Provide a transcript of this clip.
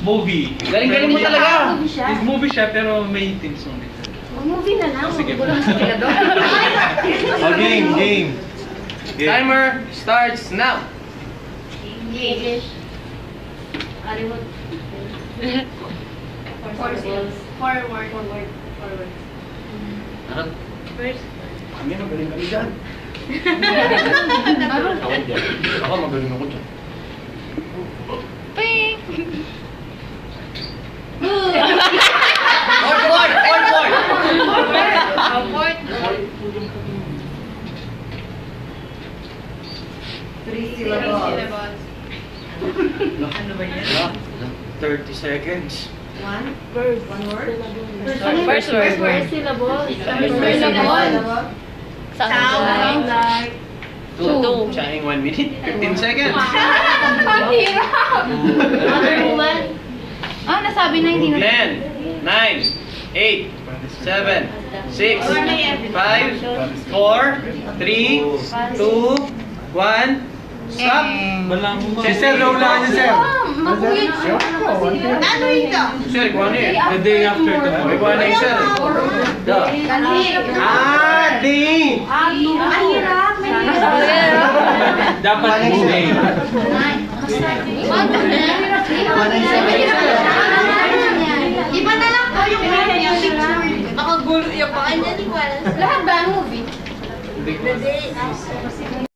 Movie. Galing-galing mo talaga. Movie siya. Movie siya pero may theme song dito. Movie na lang. Sige. Gulang sa sila doon. Oh, game. Timer starts now. English. Hollywood. Forward. First. Kami magaling kami dyan. Ako magaling ako dyan. Three syllables. Ano ba yan? 30 seconds. One word. First word. First syllable. Sound like. Two. Sayang 1 minute. 15 seconds. Pahirap! Other woman. Ah, nasabi na hindi na. 10, 9, 8, 7, 6, 5, 4, 3, 2, 1. Stop! Si Sir, naulaan niya, Sir. Makuyod siya. Ano ito? Sir, kung ano eh. The day after May tomorrow. kung ano eh, sir. Di! Mahirap. Dapat movie. Iba na lang po yung picture. Makagulo yung pa kanya ni Wallace. Lahat ba movie? Hindi ko. The day after.